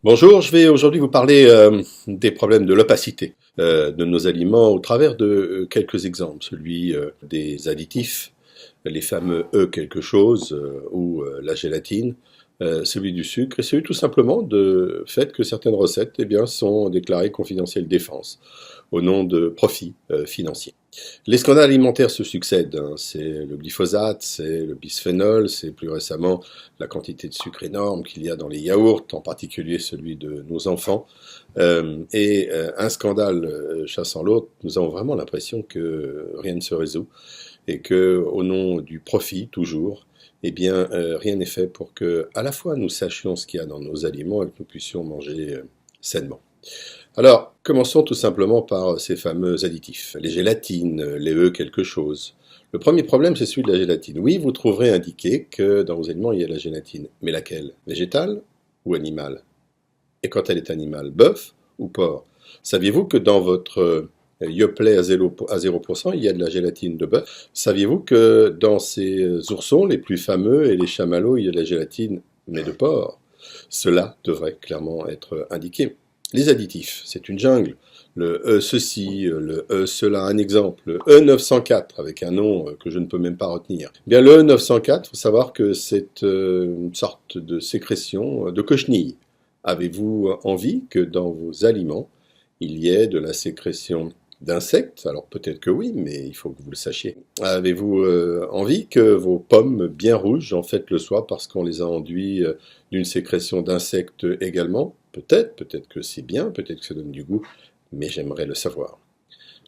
Bonjour, je vais aujourd'hui vous parler des problèmes de l'opacité de nos aliments au travers de quelques exemples, celui des additifs, les fameux E quelque chose ou la gélatine, celui du sucre et celui tout simplement de fait que certaines recettes eh bien, sont déclarées confidentielles défense au nom de profits financiers. Les scandales alimentaires se succèdent, hein. C'est le glyphosate, c'est le bisphénol, c'est plus récemment la quantité de sucre énorme qu'il y a dans les yaourts, en particulier celui de nos enfants. Un scandale chassant l'autre, nous avons vraiment l'impression que rien ne se résout et que, au nom du profit toujours, eh bien, rien n'est fait pour que, à la fois, nous sachions ce qu'il y a dans nos aliments et que nous puissions manger sainement. Alors, commençons tout simplement par ces fameux additifs, les gélatines, les E quelque chose. Le premier problème, c'est celui de la gélatine. Oui, vous trouverez indiqué que dans vos aliments, il y a de la gélatine. Mais laquelle? Végétale ou animale? Et quand elle est animale, bœuf ou porc? Saviez-vous que dans votre Yoplait à 0%, il y a de la gélatine de bœuf? Saviez-vous que dans ces oursons les plus fameux et les chamallows, il y a de la gélatine, mais de porc? Cela devrait clairement être indiqué. Les additifs, c'est une jungle. Le E ceci, le E cela, un exemple. Le E904, avec un nom que je ne peux même pas retenir. Eh bien, le E904, il faut savoir que c'est une sorte de sécrétion de cochenille. Avez-vous envie que dans vos aliments, il y ait de la sécrétion d'insectes? Alors peut-être que oui, mais il faut que vous le sachiez. Avez-vous envie que vos pommes bien rouges en fait le soient parce qu'on les a enduits d'une sécrétion d'insectes également? Peut-être, peut-être que c'est bien, peut-être que ça donne du goût, mais j'aimerais le savoir.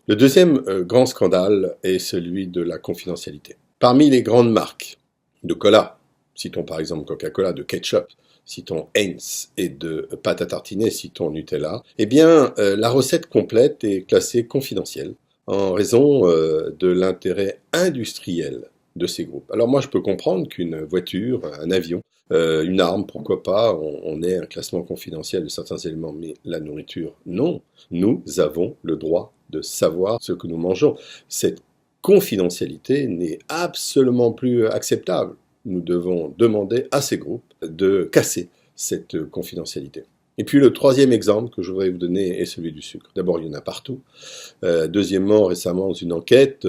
Le deuxième grand scandale est celui de la confidentialité. Parmi les grandes marques de cola, citons par exemple Coca-Cola, de ketchup, citons Heinz et de pâte à tartiner, citons Nutella, eh bien la recette complète est classée confidentielle en raison de l'intérêt industriel de ces groupes. Alors moi je peux comprendre qu'une voiture, un avion, une arme, pourquoi pas, on ait un classement confidentiel de certains éléments, mais la nourriture, non. Nous avons le droit de savoir ce que nous mangeons. Cette confidentialité n'est absolument plus acceptable. Nous devons demander à ces groupes de casser cette confidentialité. Et puis le troisième exemple que je voudrais vous donner est celui du sucre. D'abord, il y en a partout. Deuxièmement, récemment, dans une enquête,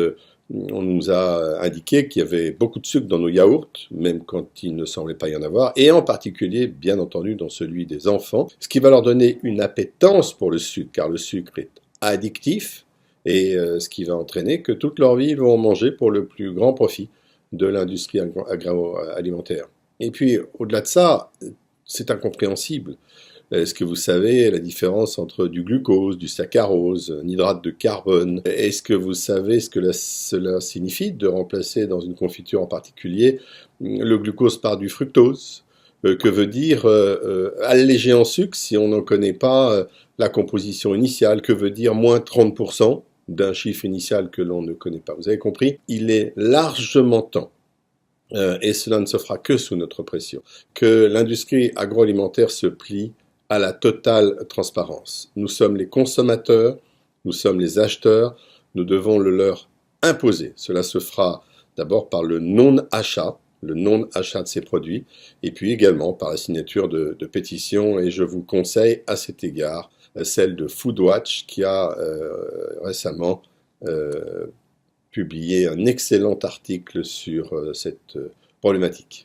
on nous a indiqué qu'il y avait beaucoup de sucre dans nos yaourts, même quand il ne semblait pas y en avoir, et en particulier, bien entendu, dans celui des enfants, ce qui va leur donner une appétence pour le sucre, car le sucre est addictif, et ce qui va entraîner que toute leur vie, ils vont en manger pour le plus grand profit de l'industrie agroalimentaire. Et puis, au-delà de ça, c'est incompréhensible. Est-ce que vous savez la différence entre du glucose, du saccharose, un hydrate de carbone? Est-ce que vous savez ce que cela signifie de remplacer dans une confiture en particulier le glucose par du fructose? Que veut dire alléger en sucre si on n'en connaît pas la composition initiale? Que veut dire moins 30% d'un chiffre initial que l'on ne connaît pas? Vous avez compris? Il est largement temps et cela ne se fera que sous notre pression, que l'industrie agroalimentaire se plie à la totale transparence. Nous sommes les consommateurs, nous sommes les acheteurs, nous devons le leur imposer. Cela se fera d'abord par le non-achat de ces produits, et puis également par la signature de pétitions, et je vous conseille à cet égard celle de Foodwatch qui a récemment publié un excellent article sur cette problématique.